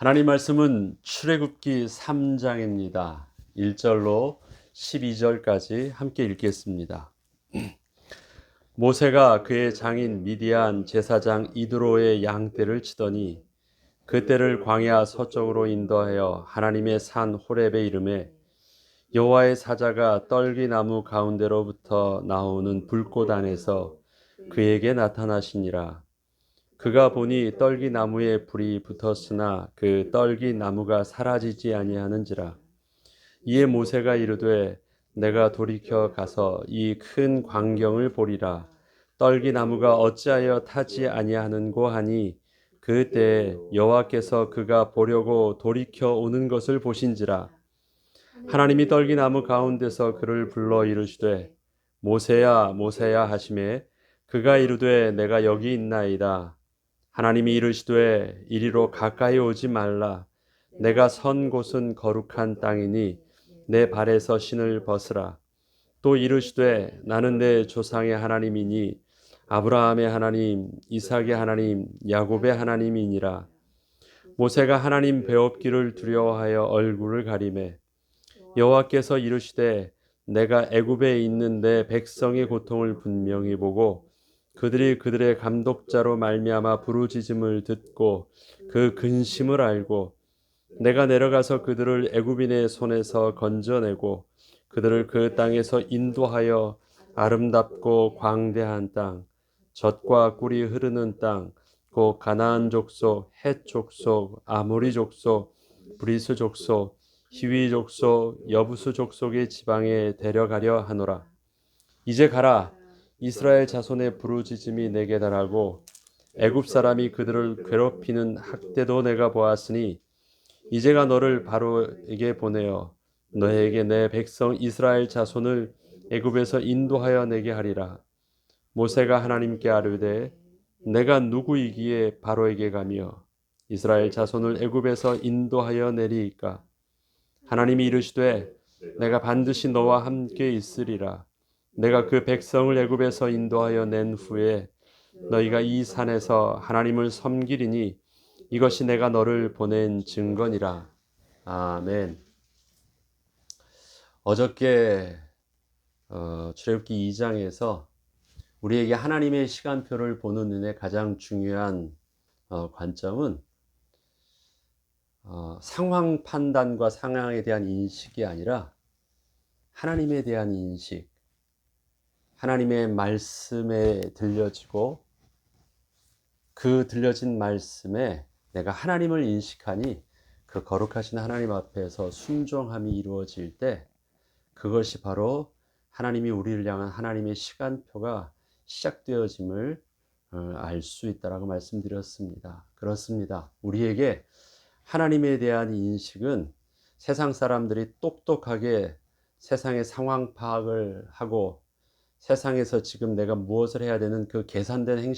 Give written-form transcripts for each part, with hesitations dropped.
하나님 말씀은 출애굽기 3장입니다. 1절로 12절까지 함께 읽겠습니다. 모세가 그의 장인 미디안 제사장 이드로의 양떼를 치더니 그 떼를 광야 서쪽으로 인도하여 하나님의 산 호렙에 이르매 여호와의 사자가 떨기나무 가운데로부터 나오는 불꽃 안에서 그에게 나타나시니라. 그가 보니 떨기나무에 불이 붙었으나 그 떨기나무가 사라지지 아니하는지라. 이에 모세가 이르되 내가 돌이켜 가서 이 큰 광경을 보리라. 떨기나무가 어찌하여 타지 아니하는고 하니 그때 여호와께서 그가 보려고 돌이켜 오는 것을 보신지라. 하나님이 떨기나무 가운데서 그를 불러 이르시되 모세야 모세야 하시매 그가 이르되 내가 여기 있나이다. 하나님이 이르시되 이리로 가까이 오지 말라. 내가 선 곳은 거룩한 땅이니 내 발에서 신을 벗으라. 또 이르시되 나는 내 조상의 하나님이니 아브라함의 하나님, 이삭의 하나님, 야곱의 하나님이니라. 모세가 하나님 배웁기를 두려워하여 얼굴을 가리매 여호와께서 이르시되 내가 애굽에 있는 내 백성의 고통을 분명히 보고 그들이 그들의 감독자로 말미암아 부르짖음을 듣고 그 근심을 알고 내가 내려가서 그들을 애굽인의 손에서 건져내고 그들을 그 땅에서 인도하여 아름답고 광대한 땅, 젖과 꿀이 흐르는 땅, 곧 가나안 족속, 헷 족속, 아모리 족속, 브리스 족속, 히위 족속, 여부수 족속의 지방에 데려가려 하노라. 이제 가라. 이스라엘 자손의 부르짖음이 내게 달하고 애굽 사람이 그들을 괴롭히는 학대도 내가 보았으니 이제가 너를 바로에게 보내어 너에게 내 백성 이스라엘 자손을 애굽에서 인도하여 내게 하리라. 모세가 하나님께 아뢰되 내가 누구이기에 바로에게 가며 이스라엘 자손을 애굽에서 인도하여 내리이까. 하나님이 이르시되 내가 반드시 너와 함께 있으리라. 내가 그 백성을 애굽에서 인도하여 낸 후에 너희가 이 산에서 하나님을 섬기리니 이것이 내가 너를 보낸 증거니라. 아멘. 어저께 출애굽기 2장에서 우리에게 하나님의 시간표를 보는 눈의 가장 중요한 관점은 상황 판단과 상황에 대한 인식이 아니라 하나님에 대한 인식, 하나님의 말씀에 들려지고 그 들려진 말씀에 내가 하나님을 인식하니 그 거룩하신 하나님 앞에서 순종함이 이루어질 때 그것이 바로 하나님이 우리를 향한 하나님의 시간표가 시작되어짐을 알 수 있다라고 말씀드렸습니다. 그렇습니다. 우리에게 하나님에 대한 인식은 세상 사람들이 똑똑하게 세상의 상황 파악을 하고 세상에서 지금 내가 무엇을 해야 되는 그 계산된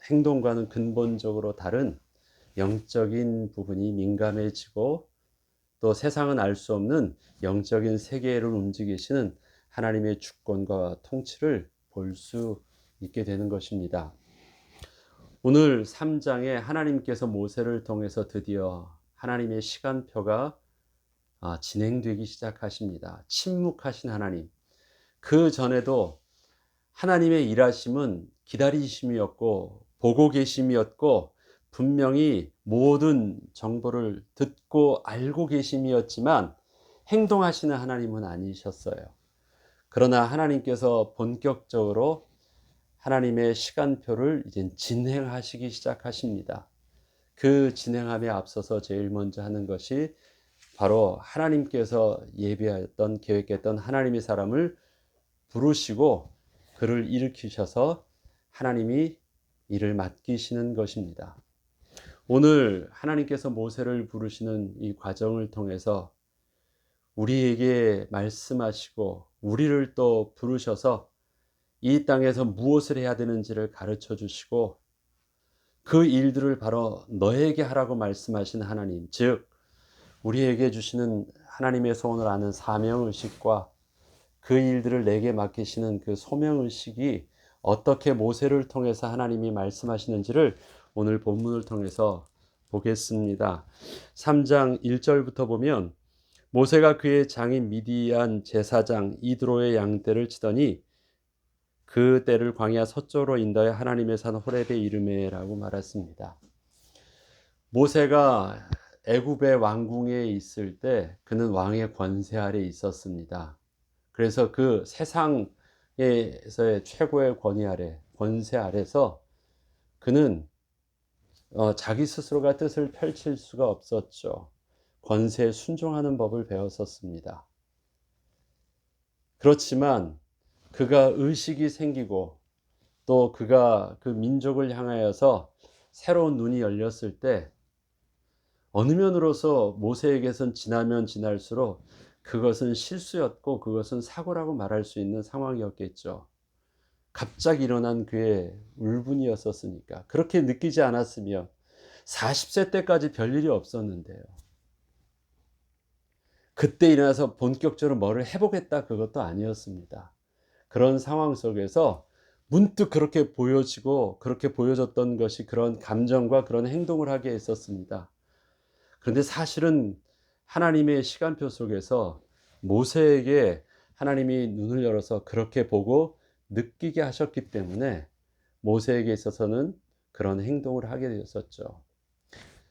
행동과는 근본적으로 다른 영적인 부분이 민감해지고 또 세상은 알 수 없는 영적인 세계를 움직이시는 하나님의 주권과 통치를 볼 수 있게 되는 것입니다. 오늘 3장에 하나님께서 모세를 통해서 드디어 하나님의 시간표가 진행되기 시작하십니다. 침묵하신 하나님. 그 전에도 하나님의 일하심은 기다리심이었고 보고 계심이었고 분명히 모든 정보를 듣고 알고 계심이었지만 행동하시는 하나님은 아니셨어요. 그러나 하나님께서 본격적으로 하나님의 시간표를 이제 진행하시기 시작하십니다. 그 진행함에 앞서서 제일 먼저 하는 것이 바로 하나님께서 예비했던 계획했던 하나님의 사람을 부르시고 그를 일으키셔서 하나님이 일을 맡기시는 것입니다. 오늘 하나님께서 모세를 부르시는 이 과정을 통해서 우리에게 말씀하시고 우리를 또 부르셔서 이 땅에서 무엇을 해야 되는지를 가르쳐 주시고 그 일들을 바로 너에게 하라고 말씀하신 하나님, 즉 우리에게 주시는 하나님의 소원을 아는 사명의식과 그 일들을 내게 맡기시는 그 소명의식이 어떻게 모세를 통해서 하나님이 말씀하시는지를 오늘 본문을 통해서 보겠습니다. 3장 1절부터 보면 모세가 그의 장인 미디안 제사장 이드로의 양떼를 치더니 그 떼를 광야 서쪽으로 인도해 하나님의 산 호렙의 이르메라고 말했습니다. 모세가 애굽의 왕궁에 있을 때 그는 왕의 권세 아래 있었습니다. 그래서 그 세상에서의 최고의 권세 아래서 그는 자기 스스로가 뜻을 펼칠 수가 없었죠. 권세에 순종하는 법을 배웠었습니다. 그렇지만 그가 의식이 생기고 또 그가 그 민족을 향하여서 새로운 눈이 열렸을 때 어느 면으로서 모세에게선 지나면 지날수록 그것은 실수였고 그것은 사고라고 말할 수 있는 상황이었겠죠. 갑자기 일어난 그의 울분이었었으니까. 그렇게 느끼지 않았으면 40세 때까지 별일이 없었는데요. 그때 일어나서 본격적으로 뭐를 해보겠다 그것도 아니었습니다. 그런 상황 속에서 문득 그렇게 보여지고 그렇게 보여졌던 것이 그런 감정과 그런 행동을 하게 했었습니다. 그런데 사실은 하나님의 시간표 속에서 모세에게 하나님이 눈을 열어서 그렇게 보고 느끼게 하셨기 때문에 모세에게 있어서는 그런 행동을 하게 되었었죠.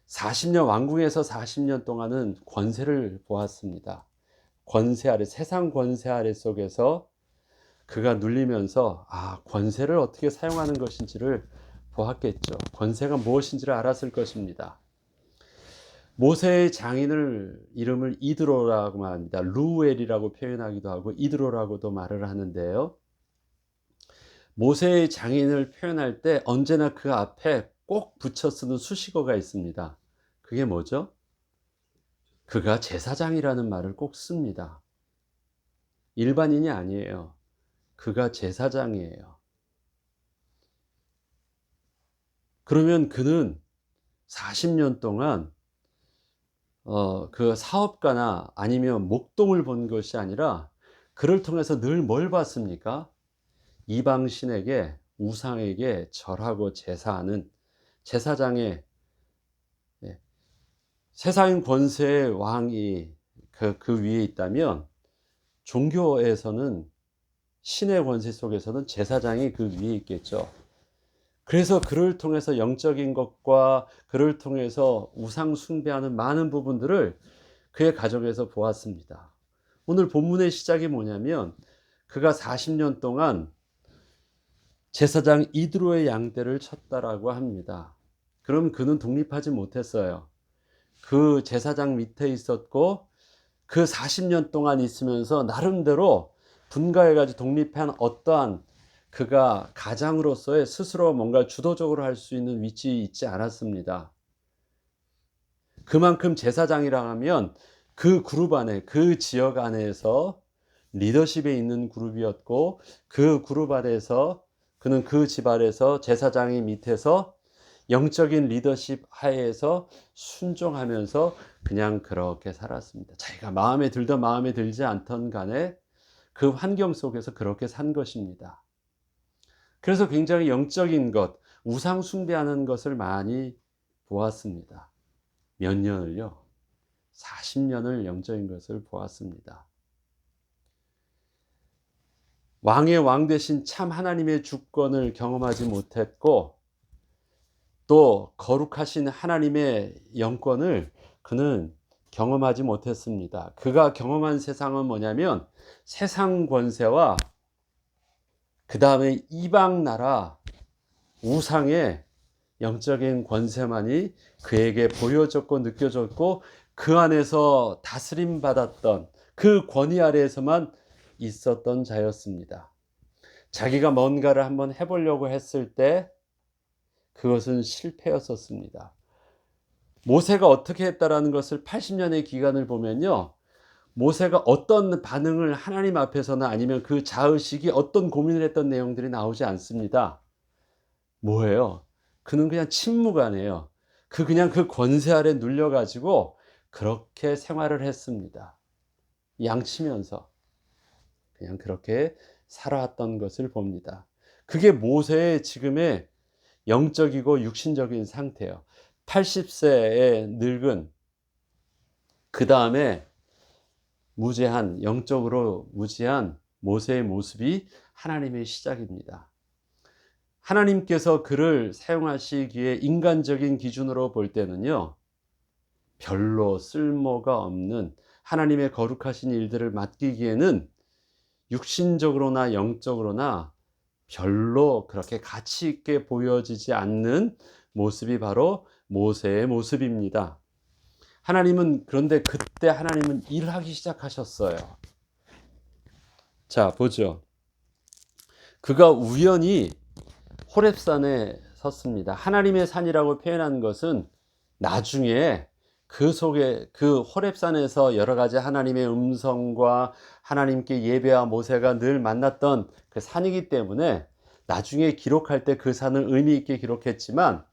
40년 왕궁에서 40년 동안은 권세를 보았습니다. 권세 아래, 세상 권세 아래 속에서 그가 눌리면서 권세를 어떻게 사용하는 것인지를 보았겠죠. 권세가 무엇인지를 알았을 것입니다. 모세의 장인을 이름을 이드로라고 말합니다. 루엘이라고 표현하기도 하고 이드로라고도 말을 하는데요. 모세의 장인을 표현할 때 언제나 그 앞에 꼭 붙여 쓰는 수식어가 있습니다. 그게 뭐죠? 그가 제사장이라는 말을 꼭 씁니다. 일반인이 아니에요. 그가 제사장이에요. 그러면 그는 40년 동안 그 사업가나 아니면 목동을 본 것이 아니라 그를 통해서 늘 뭘 봤습니까? 이방 신에게 우상에게 절하고 제사하는 제사장의 세상 권세의 왕이 그 위에 있다면 종교에서는 신의 권세 속에서는 제사장이 그 위에 있겠죠. 그래서 그를 통해서 영적인 것과 그를 통해서 우상 숭배하는 많은 부분들을 그의 가정에서 보았습니다. 오늘 본문의 시작이 뭐냐면 그가 40년 동안 제사장 이드로의 양떼를 쳤다라고 합니다. 그럼 그는 독립하지 못했어요. 그 제사장 밑에 있었고 그 40년 동안 있으면서 나름대로 분가해가지고 독립한 어떠한 그가 가장으로서의 스스로 뭔가 주도적으로 할 수 있는 위치에 있지 않았습니다. 그만큼 제사장이라 하면 그 그룹 안에 그 지역 안에서 리더십에 있는 그룹이었고 그 그룹 안에서 그는 그 집 아래서 제사장이 밑에서 영적인 리더십 하에서 순종하면서 그냥 그렇게 살았습니다. 자기가 마음에 들던 마음에 들지 않던 간에 그 환경 속에서 그렇게 산 것입니다. 그래서 굉장히 영적인 것, 우상 숭배하는 것을 많이 보았습니다. 몇 년을요? 40년을 영적인 것을 보았습니다. 왕의 왕 대신 참 하나님의 주권을 경험하지 못했고 또 거룩하신 하나님의 영권을 그는 경험하지 못했습니다. 그가 경험한 세상은 뭐냐면 세상 권세와 그 다음에 이방 나라 우상의 영적인 권세만이 그에게 보여졌고 느껴졌고 그 안에서 다스림 받았던 그 권위 아래에서만 있었던 자였습니다. 자기가 뭔가를 한번 해보려고 했을 때 그것은 실패였었습니다. 모세가 어떻게 했다라는 것을 80년의 기간을 보면요. 모세가 어떤 반응을 하나님 앞에서나 아니면 그 자의식이 어떤 고민을 했던 내용들이 나오지 않습니다. 뭐예요? 그는 그냥 침묵하네요. 그냥 그 권세 아래 눌려가지고 그렇게 생활을 했습니다. 양치면서 그냥 그렇게 살아왔던 것을 봅니다. 그게 모세의 지금의 영적이고 육신적인 상태예요. 80세에 늙은, 그 다음에 무죄한, 영적으로 무죄한 모세의 모습이 하나님의 시작입니다. 하나님께서 그를 사용하시기에 인간적인 기준으로 볼 때는요, 별로 쓸모가 없는, 하나님의 거룩하신 일들을 맡기기에는 육신적으로나 영적으로나 별로 그렇게 가치 있게 보여지지 않는 모습이 바로 모세의 모습입니다. 그런데 그때 하나님은 일하기 시작하셨어요. 자, 보죠. 그가 우연히 호렙산에 섰습니다. 하나님의 산이라고 표현한 것은 나중에 그 속에, 그 호렙산에서 여러 가지 하나님의 음성과 하나님께 예배와 모세가 늘 만났던 그 산이기 때문에 나중에 기록할 때 그 산을 의미 있게 기록했지만,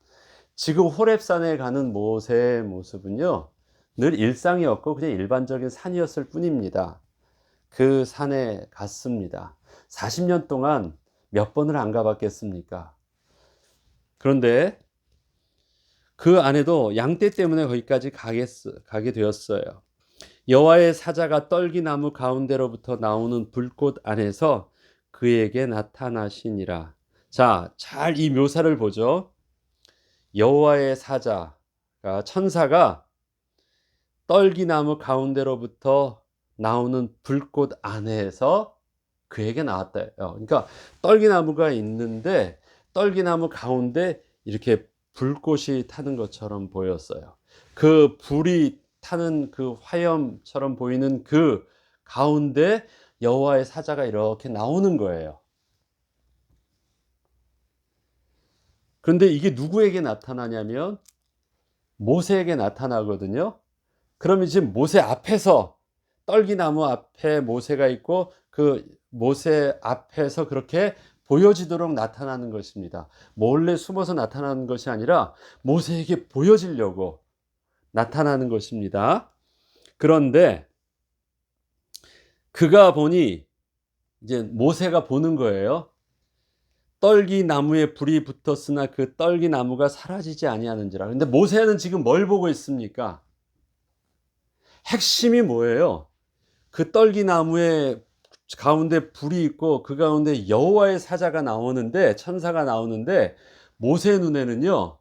지금 호렙산에 가는 모세의 모습은요, 늘 일상이었고 그냥 일반적인 산이었을 뿐입니다. 그 산에 갔습니다. 40년 동안 몇 번을 안 가봤겠습니까? 그런데 그 안에도 양떼 때문에 거기까지 가게 되었어요. 여호와의 사자가 떨기나무 가운데로부터 나오는 불꽃 안에서 그에게 나타나시니라. 자, 잘 이 묘사를 보죠. 여호와의 사자가, 천사가 떨기나무 가운데로부터 나오는 불꽃 안에서 그에게 나왔대요. 그러니까 떨기나무가 있는데 떨기나무 가운데 이렇게 불꽃이 타는 것처럼 보였어요. 그 불이 타는 그 화염처럼 보이는 그 가운데 여호와의 사자가 이렇게 나오는 거예요. 그런데 이게 누구에게 나타나냐면 모세에게 나타나거든요. 그러면 지금 모세 앞에서, 떨기나무 앞에 모세가 있고 그 모세 앞에서 그렇게 보여지도록 나타나는 것입니다. 몰래 숨어서 나타나는 것이 아니라 모세에게 보여지려고 나타나는 것입니다. 그런데 그가 보니, 이제 모세가 보는 거예요. 떨기나무에 불이 붙었으나 그 떨기나무가 사라지지 아니하는지라. 근데 모세는 지금 뭘 보고 있습니까? 핵심이 뭐예요? 그 떨기나무에 가운데 불이 있고 그 가운데 여호와의 사자가 나오는데, 천사가 나오는데, 모세의 눈에는요,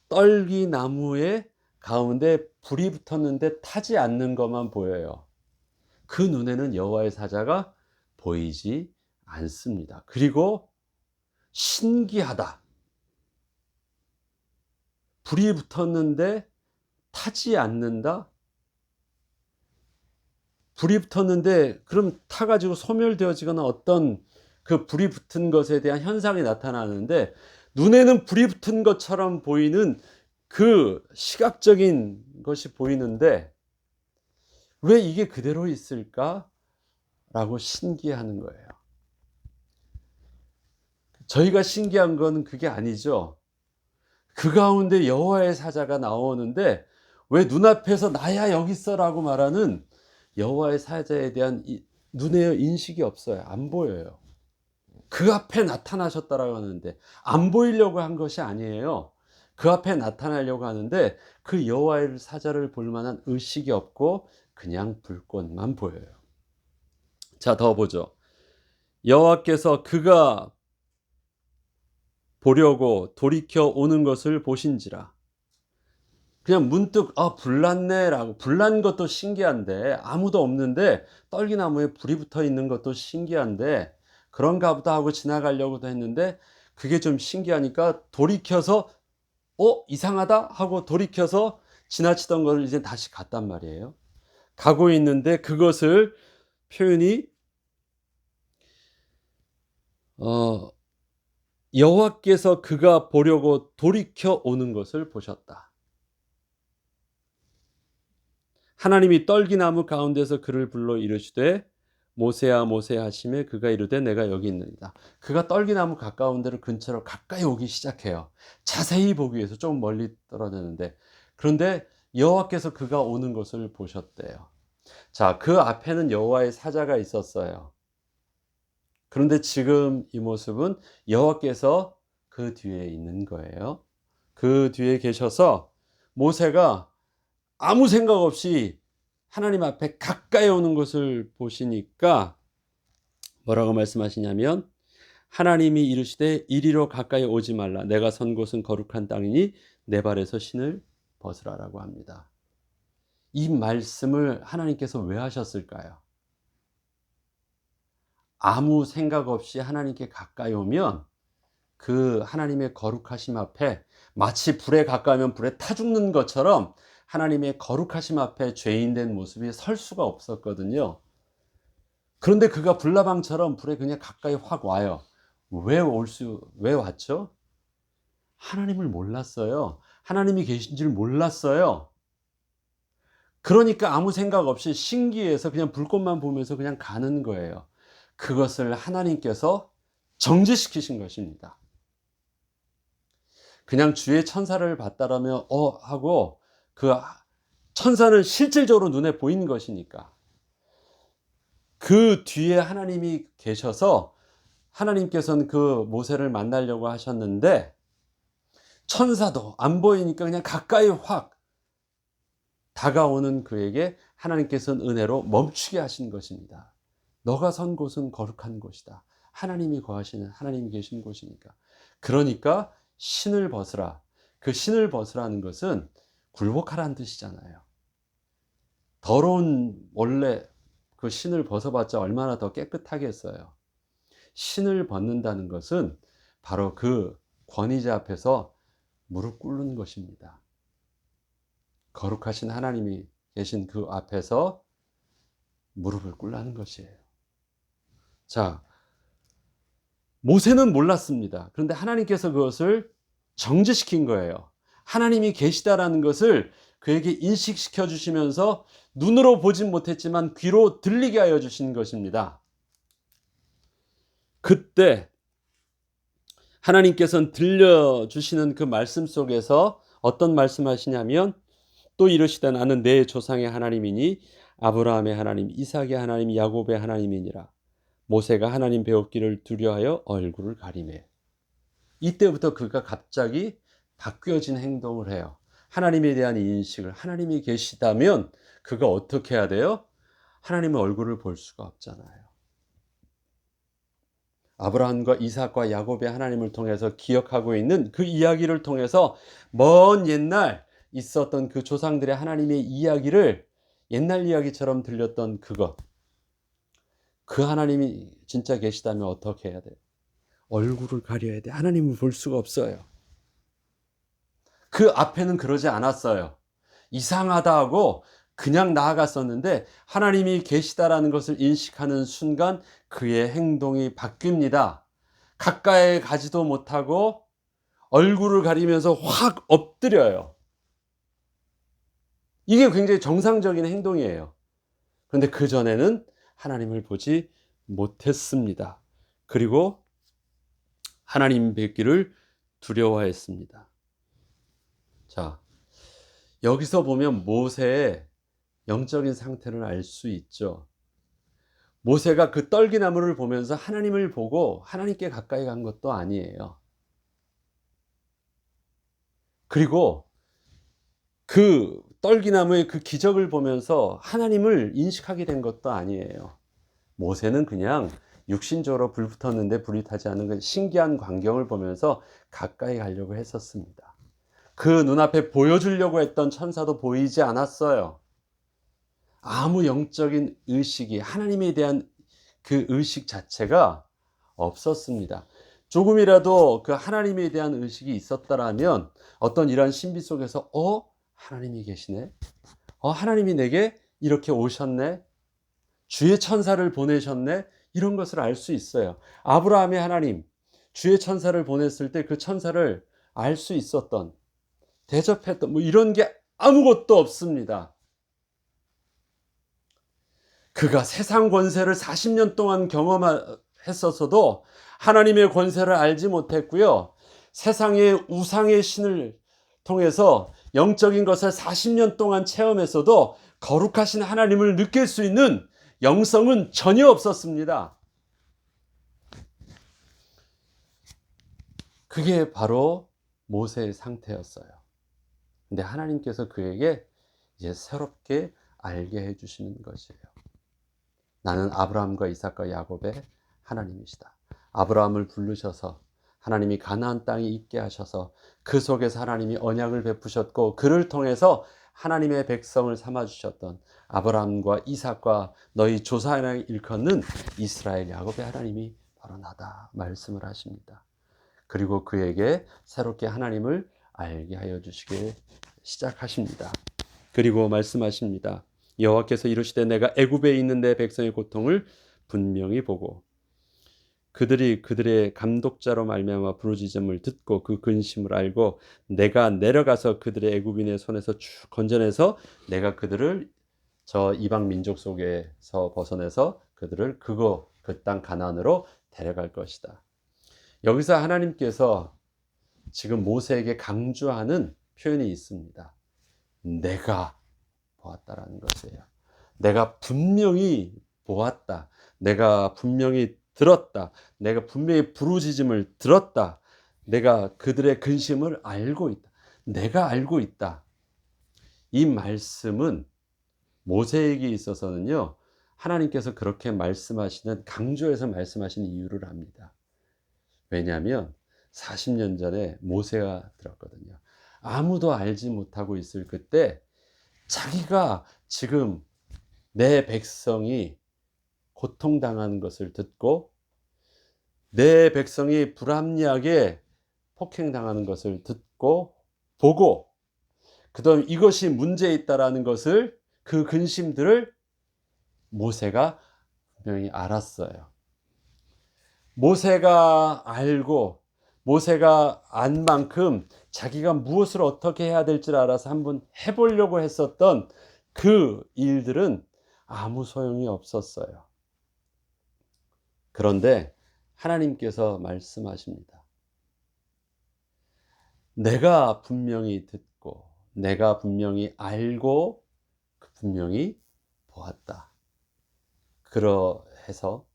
떨기나무에 가운데 불이 붙었는데 타지 않는 것만 보여요. 그 눈에는 여호와의 사자가 보이지 않습니다. 그리고 신기하다. 불이 붙었는데 타지 않는다? 불이 붙었는데 그럼 타가지고 소멸되어지거나 어떤 그 불이 붙은 것에 대한 현상이 나타나는데, 눈에는 불이 붙은 것처럼 보이는 그 시각적인 것이 보이는데 왜 이게 그대로 있을까? 라고 신기하는 거예요. 저희가 신기한 건 그게 아니죠. 그 가운데 여호와의 사자가 나오는데 왜 눈앞에서 나야 여기 있어라고 말하는 여호와의 사자에 대한 눈의 인식이 없어요. 안 보여요. 그 앞에 나타나셨다라고 하는데 안 보이려고 한 것이 아니에요. 그 앞에 나타나려고 하는데 그 여호와의 사자를 볼 만한 의식이 없고 그냥 불꽃만 보여요. 자, 더 보죠. 여호와께서 그가 보려고 돌이켜 오는 것을 보신지라. 그냥 문득 불났네라고, 불난 것도 신기한데, 아무도 없는데 떨기나무에 불이 붙어 있는 것도 신기한데 그런가 보다 하고 지나가려고도 했는데, 그게 좀 신기하니까 돌이켜서 이상하다 하고 돌이켜서 지나치던 걸 이제 다시 갔단 말이에요. 가고 있는데 그것을 표현이 여호와께서 그가 보려고 돌이켜 오는 것을 보셨다. 하나님이 떨기나무 가운데서 그를 불러 이르시되 모세야 모세야 하시매 그가 이르되 내가 여기 있느니라. 그가 떨기나무 가까운 데로 근처로 가까이 오기 시작해요. 자세히 보기 위해서 좀 멀리 떨어졌는데, 그런데 여호와께서 그가 오는 것을 보셨대요. 자, 그 앞에는 여호와의 사자가 있었어요. 그런데 지금 이 모습은 여호와께서 그 뒤에 있는 거예요. 그 뒤에 계셔서 모세가 아무 생각 없이 하나님 앞에 가까이 오는 것을 보시니까 뭐라고 말씀하시냐면 하나님이 이르시되 이리로 가까이 오지 말라. 내가 선 곳은 거룩한 땅이니 내 발에서 신을 벗으라라고 합니다. 이 말씀을 하나님께서 왜 하셨을까요? 아무 생각 없이 하나님께 가까이 오면 그 하나님의 거룩하심 앞에 마치 불에 가까우면 불에 타 죽는 것처럼 하나님의 거룩하심 앞에 죄인된 모습이 설 수가 없었거든요. 그런데 그가 불나방처럼 불에 그냥 가까이 확 와요. 왜 왔죠? 하나님을 몰랐어요. 하나님이 계신 줄 몰랐어요. 그러니까 아무 생각 없이 신기해서 그냥 불꽃만 보면서 그냥 가는 거예요. 그것을 하나님께서 정지시키신 것입니다. 그냥 주의 천사를 봤다라면 하고 그 천사는 실질적으로 눈에 보이는 것이니까 그 뒤에 하나님이 계셔서 하나님께서는 그 모세를 만나려고 하셨는데 천사도 안 보이니까 그냥 가까이 확 다가오는 그에게 하나님께서는 은혜로 멈추게 하신 것입니다. 너가 선 곳은 거룩한 곳이다. 하나님이 거하시는 하나님이 계신 곳이니까. 그러니까 신을 벗으라. 그 신을 벗으라는 것은 굴복하라는 뜻이잖아요. 더러운 원래 그 신을 벗어봤자 얼마나 더 깨끗하겠어요. 신을 벗는다는 것은 바로 그 권위자 앞에서 무릎 꿇는 것입니다. 거룩하신 하나님이 계신 그 앞에서 무릎을 꿇라는 것이에요. 자, 모세는 몰랐습니다. 그런데 하나님께서 그것을 정지시킨 거예요. 하나님이 계시다라는 것을 그에게 인식시켜 주시면서 눈으로 보진 못했지만 귀로 들리게 하여 주신 것입니다. 그때 하나님께서는 들려주시는 그 말씀 속에서 어떤 말씀하시냐면 또 이르시되 나는 내 조상의 하나님이니 아브라함의 하나님, 이삭의 하나님, 야곱의 하나님이니라. 모세가 하나님 배웠기를 두려하여 얼굴을 가리매. 이때부터 그가 갑자기 바뀌어진 행동을 해요. 하나님에 대한 인식을, 하나님이 계시다면 그가 어떻게 해야 돼요? 하나님의 얼굴을 볼 수가 없잖아요. 아브라함과 이삭과 야곱의 하나님을 통해서 기억하고 있는 그 이야기를 통해서 먼 옛날 있었던 그 조상들의 하나님의 이야기를 옛날 이야기처럼 들렸던 그것, 그 하나님이 진짜 계시다면 어떻게 해야 돼요? 얼굴을 가려야 돼. 하나님을 볼 수가 없어요. 그 앞에는 그러지 않았어요. 이상하다 하고 그냥 나아갔었는데 하나님이 계시다라는 것을 인식하는 순간 그의 행동이 바뀝니다. 가까이 가지도 못하고 얼굴을 가리면서 확 엎드려요. 이게 굉장히 정상적인 행동이에요. 그런데 그전에는 하나님을 보지 못했습니다. 그리고 하나님 뵙기를 두려워했습니다. 자, 여기서 보면 모세의 영적인 상태를 알 수 있죠. 모세가 그 떨기나무를 보면서 하나님을 보고 하나님께 가까이 간 것도 아니에요. 그리고 그 떨기나무의 그 기적을 보면서 하나님을 인식하게 된 것도 아니에요. 모세는 그냥 육신적으로 불 붙었는데 불이 타지 않은 그 신기한 광경을 보면서 가까이 가려고 했었습니다. 그 눈앞에 보여주려고 했던 천사도 보이지 않았어요. 아무 영적인 의식이 하나님에 대한 그 의식 자체가 없었습니다. 조금이라도 그 하나님에 대한 의식이 있었다라면 어떤 이런 신비 속에서 하나님이 계시네. 하나님이 내게 이렇게 오셨네. 주의 천사를 보내셨네. 이런 것을 알 수 있어요. 아브라함의 하나님, 주의 천사를 보냈을 때 그 천사를 알 수 있었던, 대접했던 이런 게 아무것도 없습니다. 그가 세상 권세를 40년 동안 경험했었어도 하나님의 권세를 알지 못했고요. 세상의 우상의 신을 통해서 영적인 것을 40년 동안 체험했어도 거룩하신 하나님을 느낄 수 있는 영성은 전혀 없었습니다. 그게 바로 모세의 상태였어요. 근데 하나님께서 그에게 이제 새롭게 알게 해 주시는 것이에요. 나는 아브라함과 이삭과 야곱의 하나님이시다. 아브라함을 부르셔서 하나님이 가나안 땅에 있게 하셔서 그 속에서 하나님이 언약을 베푸셨고, 그를 통해서 하나님의 백성을 삼아 주셨던 아브라함과 이삭과 너희 조상을 일컫는 이스라엘 야곱의 하나님이 바로 나다 말씀을 하십니다. 그리고 그에게 새롭게 하나님을 알게 하여 주시길 시작하십니다. 그리고 말씀하십니다. 여호와께서 이르시되 내가 애굽에 있는 내 백성의 고통을 분명히 보고 그들이 그들의 감독자로 말미암아 부르짖음을 듣고 그 근심을 알고 내가 내려가서 그들의 애굽인의 손에서 쭉 건져내서 내가 그들을 저 이방 민족 속에서 벗어내서 그들을 그 땅 가나안으로 데려갈 것이다. 여기서 하나님께서 지금 모세에게 강조하는 표현이 있습니다. 내가 보았다라는 것이에요. 내가 분명히 보았다. 내가 분명히 들었다. 내가 분명히 부르짖음을 들었다. 내가 그들의 근심을 알고 있다. 내가 알고 있다. 이 말씀은 모세에게 있어서는요, 하나님께서 그렇게 말씀하시는, 강조해서 말씀하시는 이유를 압니다. 왜냐하면 40년 전에 모세가 들었거든요. 아무도 알지 못하고 있을 그때 자기가 지금 내 백성이 고통당하는 것을 듣고 내 백성이 불합리하게 폭행당하는 것을 듣고 보고, 그다음 이것이 문제 있다라는 것을, 그 근심들을 모세가 분명히 알았어요. 모세가 알고 모세가 안 만큼 자기가 무엇을 어떻게 해야 될지를 알아서 한번 해보려고 했었던 그 일들은 아무 소용이 없었어요. 그런데 하나님께서 말씀하십니다. 내가 분명히 듣고 내가 분명히 알고 분명히 보았다. 그러해서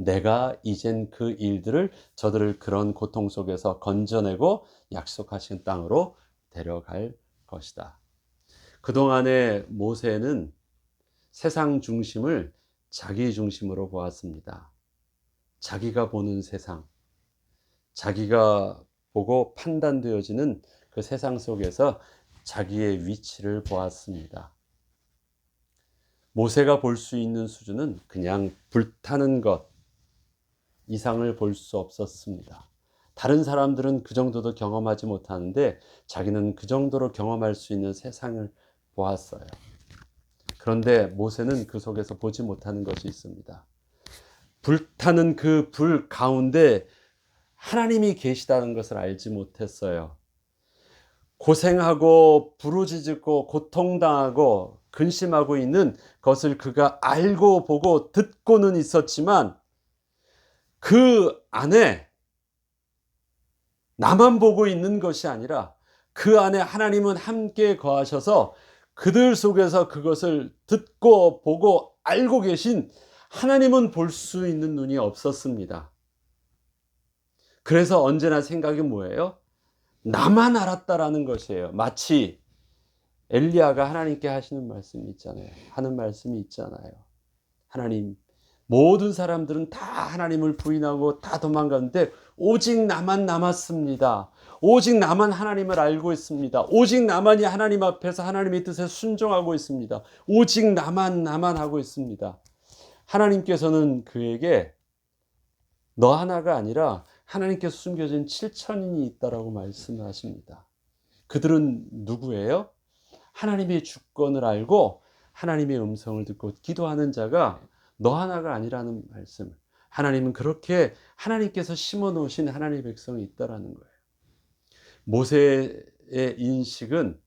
내가 이젠 그 일들을, 저들을 그런 고통 속에서 건져내고 약속하신 땅으로 데려갈 것이다. 그동안에 모세는 세상 중심을 자기 중심으로 보았습니다. 자기가 보는 세상, 자기가 보고 판단되어지는 그 세상 속에서 자기의 위치를 보았습니다. 모세가 볼 수 있는 수준은 그냥 불타는 것 이상을 볼 수 없었습니다. 다른 사람들은 그 정도도 경험하지 못하는데 자기는 그 정도로 경험할 수 있는 세상을 보았어요. 그런데 모세는 그 속에서 보지 못하는 것이 있습니다. 불타는 그 불 가운데 하나님이 계시다는 것을 알지 못했어요. 고생하고 부르짖고 고통당하고 근심하고 있는 것을 그가 알고 보고 듣고는 있었지만, 그 안에 나만 보고 있는 것이 아니라 그 안에 하나님은 함께 거하셔서 그들 속에서 그것을 듣고 보고 알고 계신 하나님은 볼 수 있는 눈이 없었습니다. 그래서 언제나 생각이 뭐예요? 나만 알았다라는 것이에요. 마치 엘리야가 하나님께 하시는 말씀이 있잖아요. 하는 말씀이 있잖아요. 하나님, 모든 사람들은 다 하나님을 부인하고 다 도망갔는데 오직 나만 남았습니다. 오직 나만 하나님을 알고 있습니다. 오직 나만이 하나님 앞에서 하나님의 뜻에 순종하고 있습니다. 오직 나만 하고 있습니다. 하나님께서는 그에게 너 하나가 아니라 하나님께서 숨겨진 7천인이 있다라고 말씀을 하십니다. 그들은 누구예요? 하나님의 주권을 알고 하나님의 음성을 듣고 기도하는 자가 너 하나가 아니라는 말씀. 하나님은 그렇게 하나님께서 심어 놓으신 하나님의 백성이 있다라는 거예요. 모세의 인식은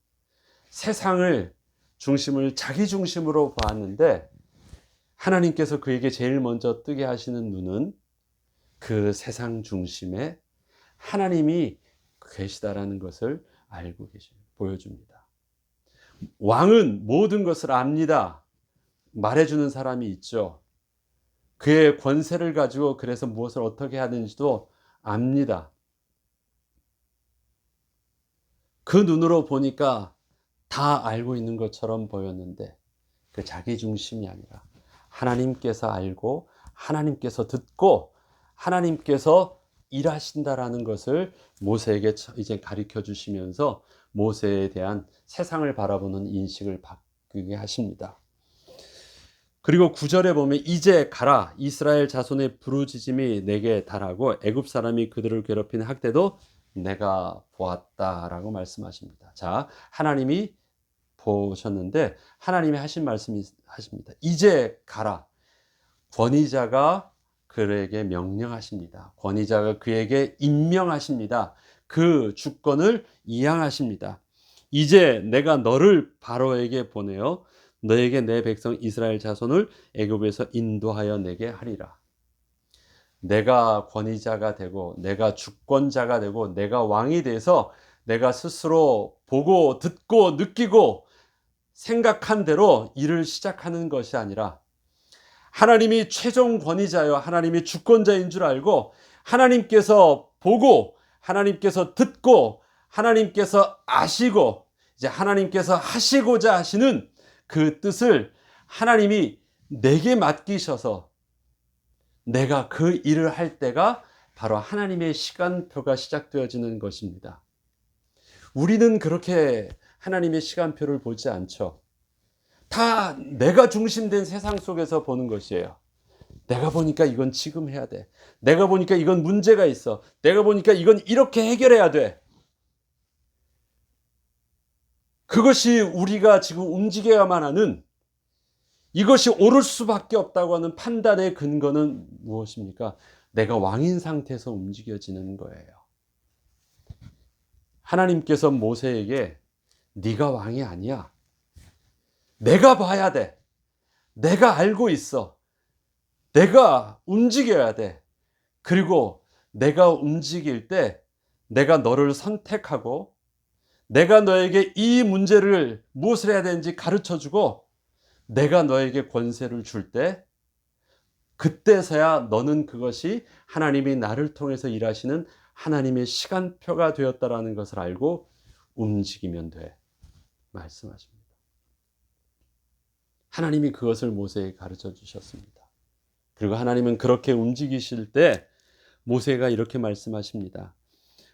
세상을 중심을 자기 중심으로 봤는데, 하나님께서 그에게 제일 먼저 뜨게 하시는 눈은 그 세상 중심에 하나님이 계시다라는 것을 알고 보여줍니다. 왕은 모든 것을 압니다. 말해주는 사람이 있죠. 그의 권세를 가지고 그래서 무엇을 어떻게 하는지도 압니다. 그 눈으로 보니까 다 알고 있는 것처럼 보였는데 그 자기 중심이 아니라 하나님께서 알고 하나님께서 듣고 하나님께서 일하신다라는 것을 모세에게 이제 가르쳐 주시면서 모세에 대한 세상을 바라보는 인식을 바꾸게 하십니다. 그리고 9절에 보면 이제 가라 이스라엘 자손의 부르짖음이 내게 달하고 애굽 사람이 그들을 괴롭힌 학대도 내가 보았다라고 말씀하십니다. 자, 하나님이 보셨는데 하나님이 하신 말씀이 하십니다. 이제 가라. 권위자가 그에게 명령하십니다. 권위자가 그에게 임명하십니다. 그 주권을 이양하십니다. 이제 내가 너를 바로에게 보내어 너에게 내 백성 이스라엘 자손을 애굽에서 인도하여 내게 하리라. 내가 권위자가 되고 내가 주권자가 되고 내가 왕이 돼서 내가 스스로 보고 듣고 느끼고 생각한 대로 일을 시작하는 것이 아니라 하나님이 최종 권위자여 하나님이 주권자인 줄 알고 하나님께서 보고 하나님께서 듣고 하나님께서 아시고 이제 하나님께서 하시고자 하시는 그 뜻을 하나님이 내게 맡기셔서 내가 그 일을 할 때가 바로 하나님의 시간표가 시작되어지는 것입니다. 우리는 그렇게 하나님의 시간표를 보지 않죠. 다 내가 중심된 세상 속에서 보는 것이에요. 내가 보니까 이건 지금 해야 돼. 내가 보니까 이건 문제가 있어. 내가 보니까 이건 이렇게 해결해야 돼. 그것이 우리가 지금 움직여야만 하는 이것이 옳을 수밖에 없다고 하는 판단의 근거는 무엇입니까? 내가 왕인 상태에서 움직여지는 거예요. 하나님께서 모세에게 네가 왕이 아니야. 내가 봐야 돼. 내가 알고 있어. 내가 움직여야 돼. 그리고 내가 움직일 때 내가 너를 선택하고 내가 너에게 이 문제를 무엇을 해야 되는지 가르쳐주고 내가 너에게 권세를 줄 때 그때서야 너는 그것이 하나님이 나를 통해서 일하시는 하나님의 시간표가 되었다라는 것을 알고 움직이면 돼. 말씀하십니다. 하나님이 그것을 모세에게 가르쳐 주셨습니다. 그리고 하나님은 그렇게 움직이실 때 모세가 이렇게 말씀하십니다.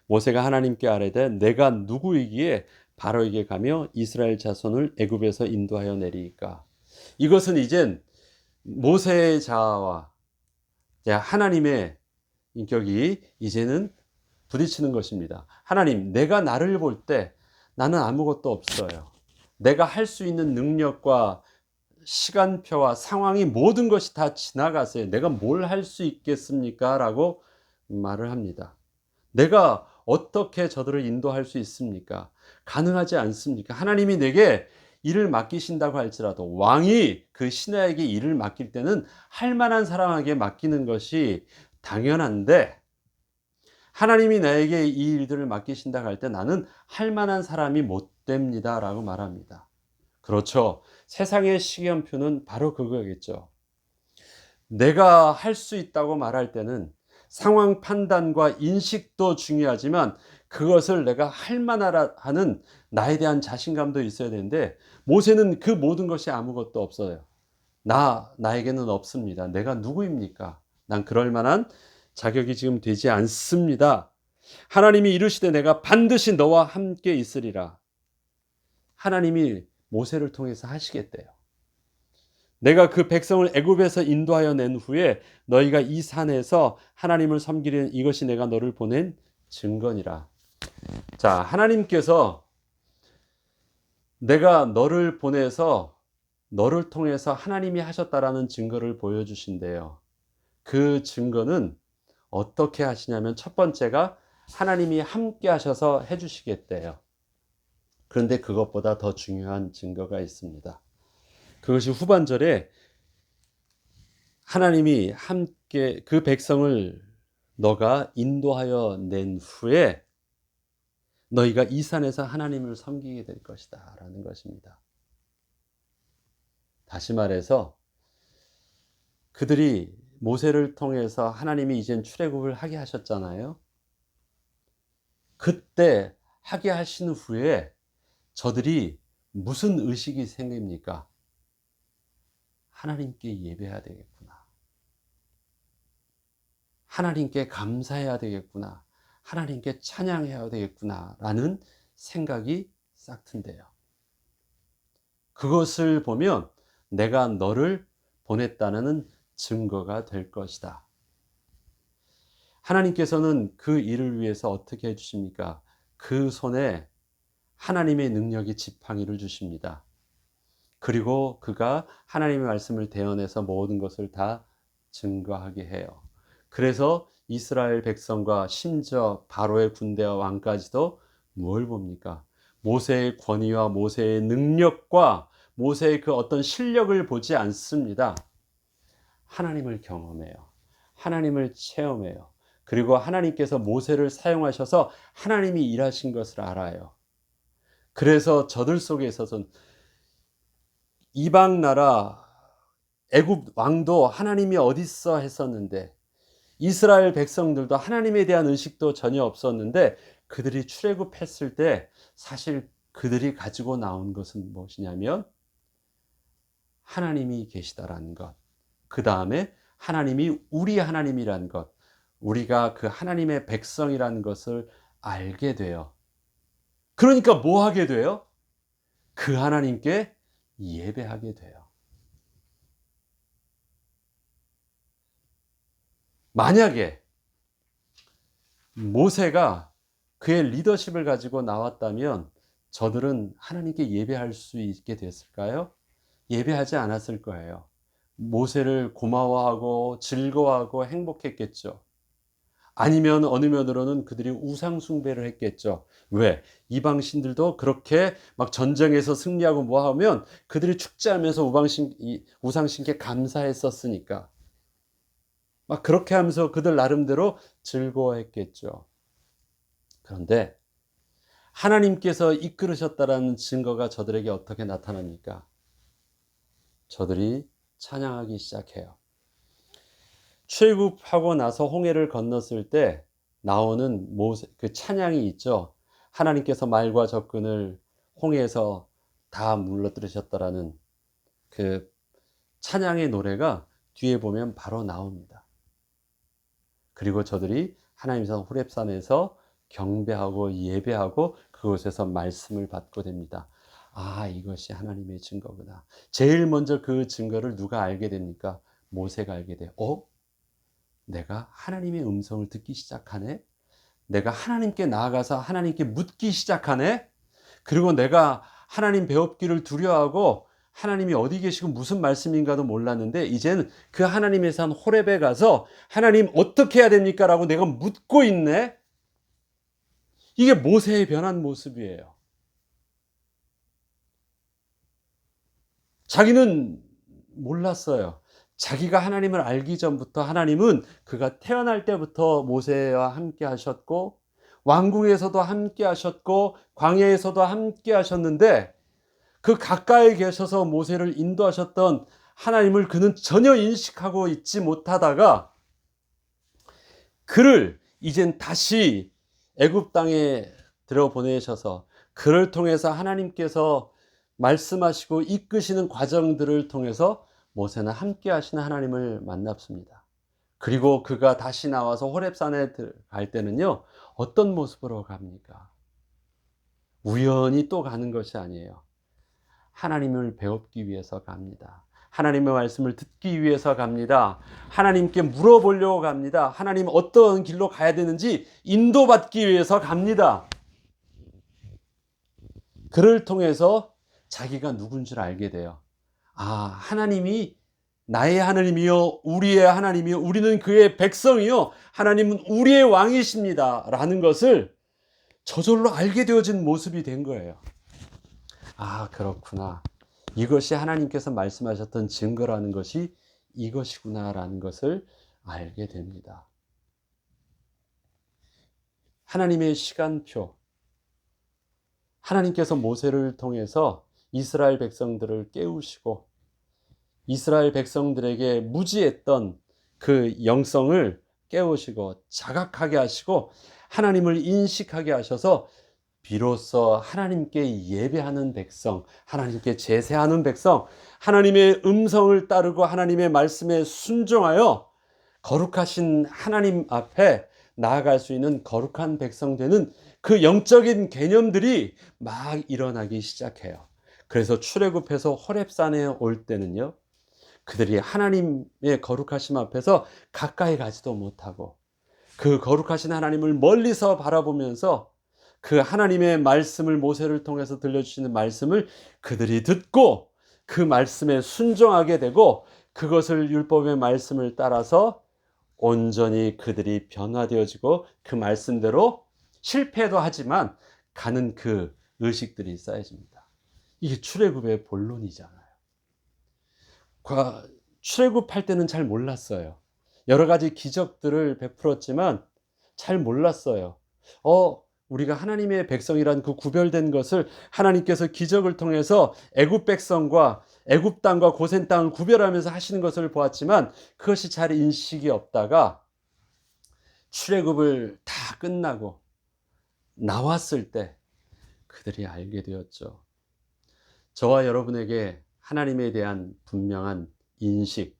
모세가 하나님께 아뢰되 내가 누구이기에 바로에게 가며 이스라엘 자손을 애굽에서 인도하여 내리이까. 이것은 이젠 모세의 자아와 하나님의 인격이 이제는 부딪히는 것입니다. 하나님, 내가 나를 볼 때 나는 아무것도 없어요. 내가 할 수 있는 능력과 시간표와 상황이 모든 것이 다 지나갔어요. 내가 뭘 할 수 있겠습니까? 라고 말을 합니다. 내가 어떻게 저들을 인도할 수 있습니까? 가능하지 않습니까? 하나님이 내게 일을 맡기신다고 할지라도 왕이 그 신하에게 일을 맡길 때는 할 만한 사람에게 맡기는 것이 당연한데 하나님이 나에게 이 일들을 맡기신다고 할 때 나는 할 만한 사람이 못 됩니다 라고 말합니다. 그렇죠. 세상의 시간표는 바로 그거겠죠. 내가 할 수 있다고 말할 때는 상황 판단과 인식도 중요하지만 그것을 내가 할 만하는 나에 대한 자신감도 있어야 되는데 모세는 그 모든 것이 아무것도 없어요. 나에게는 없습니다. 내가 누구입니까? 난 그럴 만한 자격이 지금 되지 않습니다. 하나님이 이르시되 내가 반드시 너와 함께 있으리라. 하나님이 모세를 통해서 하시겠대요. 내가 그 백성을 애굽에서 인도하여 낸 후에 너희가 이 산에서 하나님을 섬기려는 이것이 내가 너를 보낸 증거니라. 자, 하나님께서 내가 너를 보내서 너를 통해서 하나님이 하셨다라는 증거를 보여주신대요. 그 증거는 어떻게 하시냐면 첫 번째가 하나님이 함께 하셔서 해주시겠대요. 그런데 그것보다 더 중요한 증거가 있습니다. 그것이 후반절에 하나님이 함께 그 백성을 너가 인도하여 낸 후에 너희가 이 산에서 하나님을 섬기게 될 것이다 라는 것입니다. 다시 말해서 그들이 모세를 통해서 하나님이 이젠 출애굽을 하게 하셨잖아요. 그때 하게 하신 후에 저들이 무슨 의식이 생깁니까? 하나님께 예배해야 되겠구나. 하나님께 감사해야 되겠구나. 하나님께 찬양해야 되겠구나. 라는 생각이 싹 튼대요. 그것을 보면 내가 너를 보냈다는 증거가 될 것이다. 하나님께서는 그 일을 위해서 어떻게 해주십니까? 그 손에 하나님의 능력이 지팡이를 주십니다. 그리고 그가 하나님의 말씀을 대언해서 모든 것을 다 증거하게 해요. 그래서 이스라엘 백성과 심지어 바로의 군대와 왕까지도 뭘 봅니까? 모세의 권위와 모세의 능력과 모세의 그 어떤 실력을 보지 않습니다. 하나님을 경험해요. 하나님을 체험해요. 그리고 하나님께서 모세를 사용하셔서 하나님이 일하신 것을 알아요. 그래서 저들 속에 있어서는 이방 나라 애굽 왕도 하나님이 어딨어 했었는데, 이스라엘 백성들도 하나님에 대한 의식도 전혀 없었는데, 그들이 출애굽했을 때 사실 그들이 가지고 나온 것은 무엇이냐면 하나님이 계시다라는 것, 그 다음에 하나님이 우리 하나님이라는 것, 우리가 그 하나님의 백성이라는 것을 알게 돼요. 그러니까 뭐 하게 돼요? 그 하나님께 예배하게 돼요. 만약에 모세가 그의 리더십을 가지고 나왔다면 저들은 하나님께 예배할 수 있게 됐을까요? 예배하지 않았을 거예요. 모세를 고마워하고 즐거워하고 행복했겠죠. 아니면 어느 면으로는 그들이 우상숭배를 했겠죠. 왜? 이방신들도 그렇게 막 전쟁에서 승리하고 뭐 하면 그들이 축제하면서 우상신께 감사했었으니까. 막 그렇게 하면서 그들 나름대로 즐거워했겠죠. 그런데 하나님께서 이끌으셨다라는 증거가 저들에게 어떻게 나타납니까? 저들이 찬양하기 시작해요. 출애굽하고 나서 홍해를 건넜을 때 나오는 그 찬양이 있죠. 하나님께서 말과 접근을 홍해에서 다 물러뜨리셨다라는 그 찬양의 노래가 뒤에 보면 바로 나옵니다. 그리고 저들이 하나님산 호렙산에서 경배하고 예배하고 그곳에서 말씀을 받고 됩니다. 아, 이것이 하나님의 증거구나. 제일 먼저 그 증거를 누가 알게 됩니까? 모세가 알게 돼요. 내가 하나님의 음성을 듣기 시작하네? 내가 하나님께 나아가서 하나님께 묻기 시작하네? 그리고 내가 하나님 배웁기를 두려워하고 하나님이 어디 계시고 무슨 말씀인가도 몰랐는데 이제는 그 하나님의 산 호렙에 가서 하나님 어떻게 해야 됩니까? 라고 내가 묻고 있네? 이게 모세의 변한 모습이에요. 자기는 몰랐어요. 자기가 하나님을 알기 전부터 하나님은 그가 태어날 때부터 모세와 함께 하셨고 왕궁에서도 함께 하셨고 광야에서도 함께 하셨는데 그 가까이 계셔서 모세를 인도하셨던 하나님을 그는 전혀 인식하고 있지 못하다가 그를 이젠 다시 애굽 땅에 들여보내셔서 그를 통해서 하나님께서 말씀하시고 이끄시는 과정들을 통해서 모세는 함께 하시는 하나님을 만났습니다. 그리고 그가 다시 나와서 호렙산에 갈 때는요, 어떤 모습으로 갑니까? 우연히 또 가는 것이 아니에요. 하나님을 배우기 위해서 갑니다. 하나님의 말씀을 듣기 위해서 갑니다. 하나님께 물어보려고 갑니다. 하나님 어떤 길로 가야 되는지 인도받기 위해서 갑니다. 그를 통해서 자기가 누군 줄 알게 돼요. 아, 하나님이 나의 하나님이요, 우리의 하나님이요, 우리는 그의 백성이요, 하나님은 우리의 왕이십니다. 라는 것을 저절로 알게 되어진 모습이 된 거예요. 아, 그렇구나. 이것이 하나님께서 말씀하셨던 증거라는 것이 이것이구나라는 것을 알게 됩니다. 하나님의 시간표, 하나님께서 모세를 통해서 이스라엘 백성들을 깨우시고 이스라엘 백성들에게 무지했던 그 영성을 깨우시고 자각하게 하시고 하나님을 인식하게 하셔서 비로소 하나님께 예배하는 백성, 하나님께 제사하는 백성, 하나님의 음성을 따르고 하나님의 말씀에 순종하여 거룩하신 하나님 앞에 나아갈 수 있는 거룩한 백성 되는 그 영적인 개념들이 막 일어나기 시작해요. 그래서 출애굽해서 호렙산에 올 때는요, 그들이 하나님의 거룩하심 앞에서 가까이 가지도 못하고 그 거룩하신 하나님을 멀리서 바라보면서 그 하나님의 말씀을, 모세를 통해서 들려주시는 말씀을 그들이 듣고 그 말씀에 순종하게 되고 그것을, 율법의 말씀을 따라서 온전히 그들이 변화되어지고 그 말씀대로 실패도 하지만 가는 그 의식들이 쌓여집니다. 이게 출애굽의 본론이잖아요. 출애굽할 때는 잘 몰랐어요. 여러 가지 기적들을 베풀었지만 잘 몰랐어요. 우리가 하나님의 백성이란 그 구별된 것을 하나님께서 기적을 통해서 애굽 백성과 애굽 땅과 고센 땅을 구별하면서 하시는 것을 보았지만 그것이 잘 인식이 없다가 출애굽을 다 끝나고 나왔을 때 그들이 알게 되었죠. 저와 여러분에게 하나님에 대한 분명한 인식,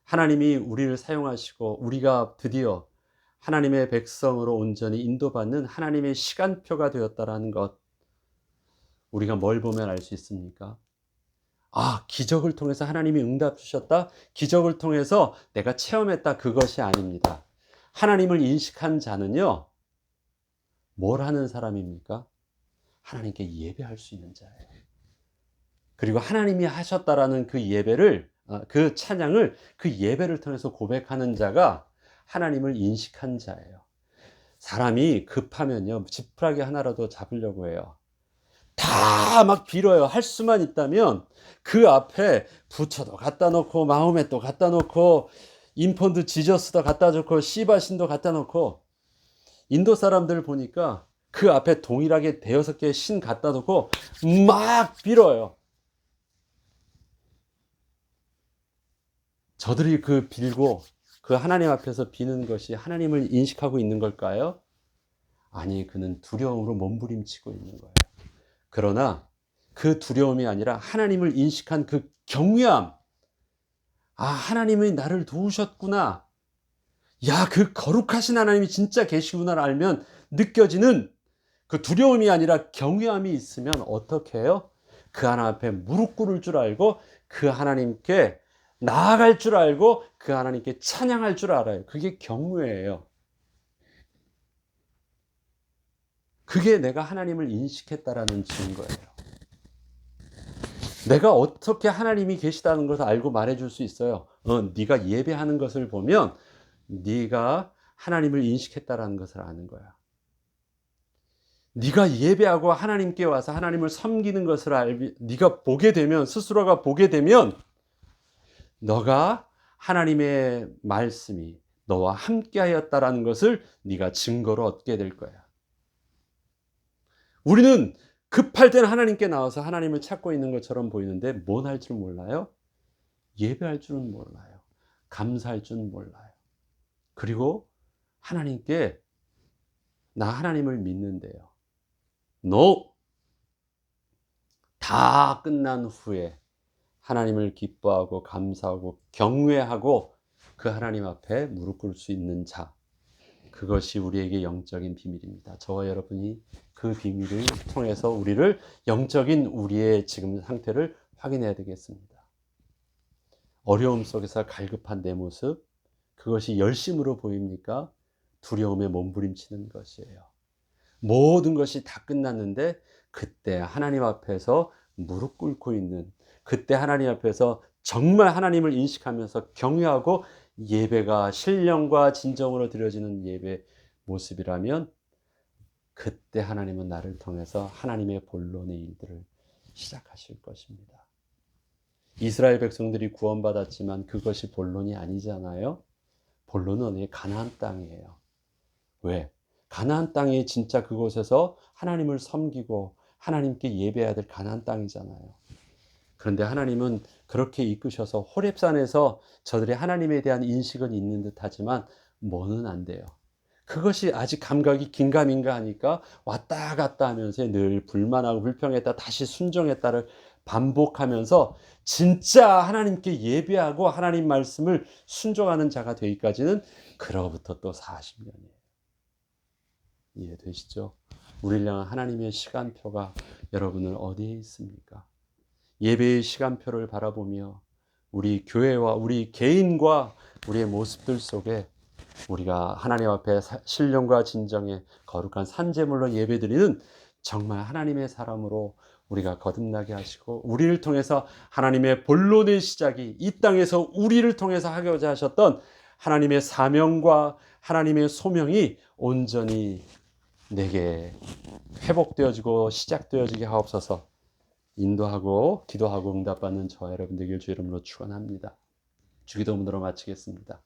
하나님이 우리를 사용하시고 우리가 드디어 하나님의 백성으로 온전히 인도받는 하나님의 시간표가 되었다라는 것, 우리가 뭘 보면 알 수 있습니까? 기적을 통해서 하나님이 응답 주셨다, 기적을 통해서 내가 체험했다, 그것이 아닙니다. 하나님을 인식한 자는요, 뭘 하는 사람입니까? 하나님께 예배할 수 있는 자예요. 그리고 하나님이 하셨다라는 그 예배를, 그 찬양을, 그 예배를 통해서 고백하는 자가 하나님을 인식한 자예요. 사람이 급하면요, 지푸라기 하나라도 잡으려고 해요. 다 막 빌어요. 할 수만 있다면 그 앞에 부처도 갖다 놓고 마호멧도 갖다 놓고 인폰드 지저스도 갖다 놓고 시바신도 갖다 놓고, 인도 사람들 보니까 그 앞에 동일하게 대여섯 개의 신 갖다 놓고 막 빌어요. 저들이 그 빌고 그 하나님 앞에서 비는 것이 하나님을 인식하고 있는 걸까요? 아니, 그는 두려움으로 몸부림치고 있는 거예요. 그러나 그 두려움이 아니라 하나님을 인식한 그 경외함, 하나님이 나를 도우셨구나, 그 거룩하신 하나님이 진짜 계시구나를 알면 느껴지는 그 두려움이 아니라 경외함이 있으면 어떻게 해요? 그 하나님 앞에 무릎 꿇을 줄 알고 그 하나님께 나아갈 줄 알고 그 하나님께 찬양할 줄 알아요. 그게 경외예요. 그게 내가 하나님을 인식했다라는 증거예요. 내가 어떻게 하나님이 계시다는 것을 알고 말해줄 수 있어요. 네가 예배하는 것을 보면 네가 하나님을 인식했다라는 것을 아는 거야. 네가 예배하고 하나님께 와서 하나님을 섬기는 것을 네가 보게 되면, 스스로가 보게 되면 너가 하나님의 말씀이 너와 함께 하였다라는 것을 네가 증거로 얻게 될 거야. 우리는 급할 때는 하나님께 나와서 하나님을 찾고 있는 것처럼 보이는데 뭔 할 줄 몰라요? 예배할 줄은 몰라요. 감사할 줄은 몰라요. 그리고 하나님께 나 하나님을 믿는데요. No! 다 끝난 후에 하나님을 기뻐하고 감사하고 경외하고 그 하나님 앞에 무릎 꿇을 수 있는 자, 그것이 우리에게 영적인 비밀입니다. 저와 여러분이 그 비밀을 통해서 우리를, 영적인 우리의 지금 상태를 확인해야 되겠습니다. 어려움 속에서 갈급한 내 모습, 그것이 열심으로 보입니까? 두려움에 몸부림치는 것이에요. 모든 것이 다 끝났는데 그때 하나님 앞에서 무릎 꿇고 있는, 그때 하나님 앞에서 정말 하나님을 인식하면서 경외하고 예배가 신령과 진정으로 드려지는 예배 모습이라면, 그때 하나님은 나를 통해서 하나님의 본론의 일들을 시작하실 것입니다. 이스라엘 백성들이 구원받았지만 그것이 본론이 아니잖아요. 본론은 가나안 땅이에요. 왜? 가나안 땅이 진짜 그곳에서 하나님을 섬기고 하나님께 예배해야 될 가나안 땅이잖아요. 그런데 하나님은 그렇게 이끄셔서 호렙산에서 저들이 하나님에 대한 인식은 있는 듯 하지만 뭐는 안 돼요. 그것이 아직 감각이 긴가민가 하니까 왔다 갔다 하면서 늘 불만하고 불평했다 다시 순종했다를 반복하면서 진짜 하나님께 예배하고 하나님 말씀을 순종하는 자가 되기까지는 그로부터 또 40년이에요. 이해되시죠? 우리를 향한 하나님의 시간표가 여러분은 어디에 있습니까? 예배의 시간표를 바라보며 우리 교회와 우리 개인과 우리의 모습들 속에 우리가 하나님 앞에 신령과 진정의 거룩한 산제물로 예배드리는 정말 하나님의 사람으로 우리가 거듭나게 하시고 우리를 통해서 하나님의 본론의 시작이 이 땅에서 우리를 통해서 하고자 하셨던 하나님의 사명과 하나님의 소명이 온전히 내게 회복되어지고 시작되어지게 하옵소서. 인도하고 기도하고 응답받는 저와 여러분 되길 주 이름으로 축원합니다. 주기도문으로 마치겠습니다.